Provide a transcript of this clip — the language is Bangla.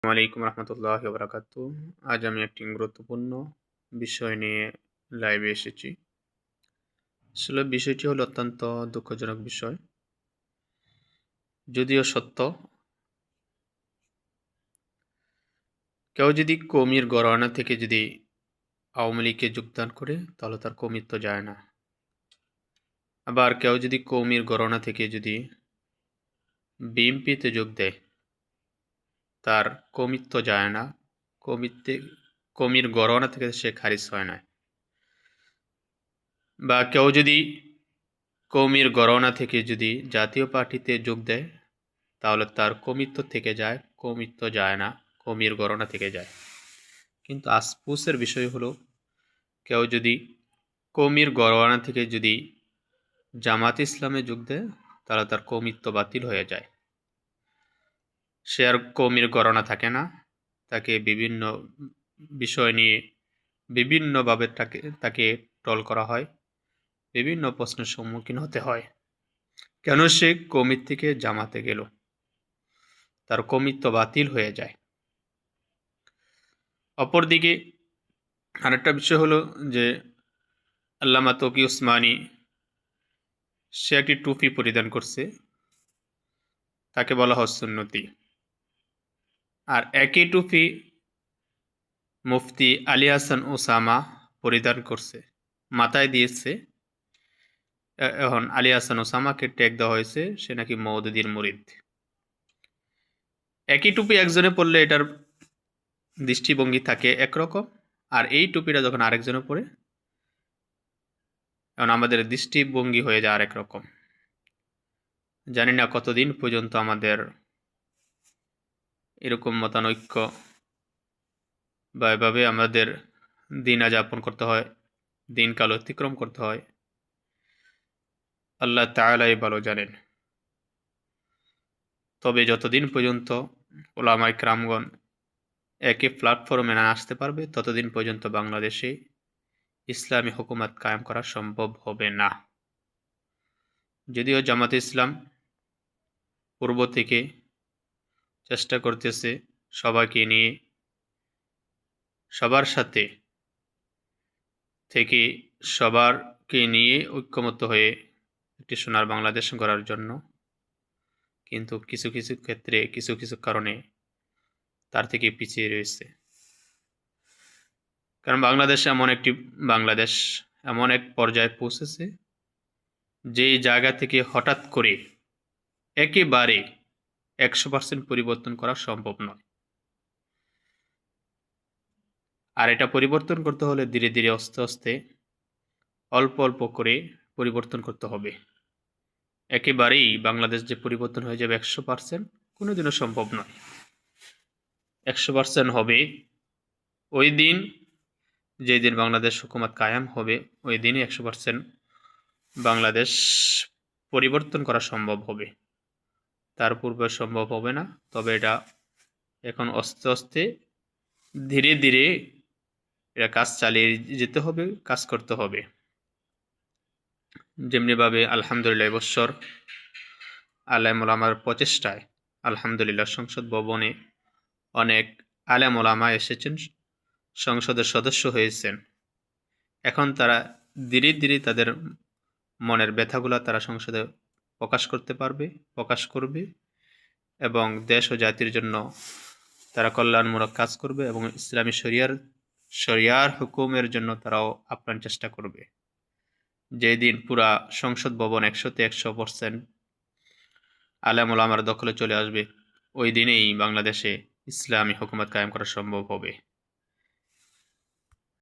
আলাইকুম রহমতুল্লাহি ওয়া বারাকাতুহু। আজ আমি একটি গুরুত্বপূর্ণ বিষয় নিয়ে লাইভে এসেছি। আসলে বিষয়টি হলো অত্যন্ত দুঃখজনক বিষয়। যদিও সত্য, কেউ যদি কওমির ঘরানা থেকে যদি আওয়ামী লীগে যোগদান করে তাহলে তার কওমিত্ব যায় না। আবার কেউ যদি কওমির ঘরানা থেকে যদি বিএনপিতে যোগ দেয় তার কওমিত্ব যায় না। কওমির ঘরানা থেকে সে খারিজ হয় না। বা কেউ যদি কওমির ঘরানা থেকে যদি জাতীয় পার্টিতে যোগ দেয় তাহলে তার কওমিত্ব থেকে যায়, কওমিত্ব যায় না, কওমির ঘরানা থেকে যায়। কিন্তু আফসোসের বিষয় হলো কেউ যদি কওমির ঘরানা থেকে যদি জামাত ইসলামে যোগ দেয় তাহলে তার কওমিত্ব বাতিল হয়ে যায়। সে আর কওমির ঘরানা থাকে না, তাকে বিভিন্ন বিষয় নিয়ে বিভিন্নভাবে তাকে ট্রল করা হয়, বিভিন্ন প্রশ্নের সম্মুখীন হতে হয়। কেন সে কওমির থেকে জামাতে গেল, তার কওমিত্ব বাতিল হয়ে যায়। অপরদিকে আরেকটা বিষয় হলো যে আল্লামা তকি উসমানী সে একটি টুপি পরিধান করছে, তাকে বলা হয় সুন্নতি। আর একই টুপি মুফতি আলী হাসান ওসামা পরিধান করছে, মাথায় দিয়েছে। এখন আলী হাসান ওসামাকে ট্যাগ দেওয়া হয়েছে সে নাকি মওদুদির মুরিদ। একই টুপি একজনে পরলে এটার দৃষ্টিভঙ্গি থাকে একরকম, আর এই টুপিটা যখন আরেকজনে পরে এখন আমাদের দৃষ্টিভঙ্গি হয়ে যায় আরেক রকম। জানি না কতদিন পর্যন্ত আমাদের এরকম মতানৈক্য বা এভাবে আমাদের দিন যাপন করতে হয়, দিনকাল অতিক্রম করতে হয়। আল্লাহ তাআলাই ভালো জানেন। তবে যতদিন পর্যন্ত ওলামায়ে কেরামগণ একই প্ল্যাটফর্মে না আসতে পারবে ততদিন পর্যন্ত বাংলাদেশে ইসলামী হুকুমত কায়েম করা সম্ভব হবে না। যদিও জামাতে ইসলাম পূর্ব থেকে চেষ্টা করতেছে সবাইকে নিয়ে সবার সাথে থেকে সবারকে নিয়ে ঐক্যমত্য হয়ে একটি সোনার বাংলাদেশ গড়ার জন্য, কিন্তু কিছু কিছু ক্ষেত্রে কিছু কিছু কারণে তার থেকে পিছিয়ে রয়েছে। কারণ বাংলাদেশ এমন এক পর্যায়ে পৌঁছেছে যেই জায়গা থেকে হঠাৎ করে একেবারে 100% পরিবর্তন করা সম্ভব নয়। আর এটা পরিবর্তন করতে হলে ধীরে ধীরে আস্তে আস্তে অল্প অল্প করে পরিবর্তন করতে হবে। একেবারেই বাংলাদেশ যে পরিবর্তন হয়ে যাবে 100% কোনোদিনও সম্ভব নয়। 100% হবে ওই দিন যেদিন বাংলাদেশ হুকুমত কায়েম হবে, ওই দিনই 100% বাংলাদেশ পরিবর্তন করা সম্ভব হবে। তার পূর্বে সম্ভব হবে না। তবে এটা এখন আস্তে আস্তে ধীরে ধীরে এটা কাজ চালিয়ে যেতে হবে, কাজ করতে হবে। যেমনিভাবে আলহামদুলিল্লাহ এবছর আলেম ওলামার প্রচেষ্টায় আলহামদুলিল্লাহ সংসদ ভবনে অনেক আলেম ওলামা এসেছেন, সংসদের সদস্য হয়েছেন। এখন তারা ধীরে ধীরে তাদের মনের ব্যথাগুলো তারা সংসদে প্রকাশ করবে এবং দেশ ও জাতির জন্য তারা কল্যাণমূলক কাজ করবে এবং ইসলামী শরিয়ার হুকুমের জন্য তারাও আপ্রাণ চেষ্টা করবে। যেদিন পুরা সংসদ ভবন 100% আলেম ওলামার দখলে চলে আসবে, ওই দিনেই বাংলাদেশে ইসলামী হুকুমত কায়েম করা সম্ভব হবে।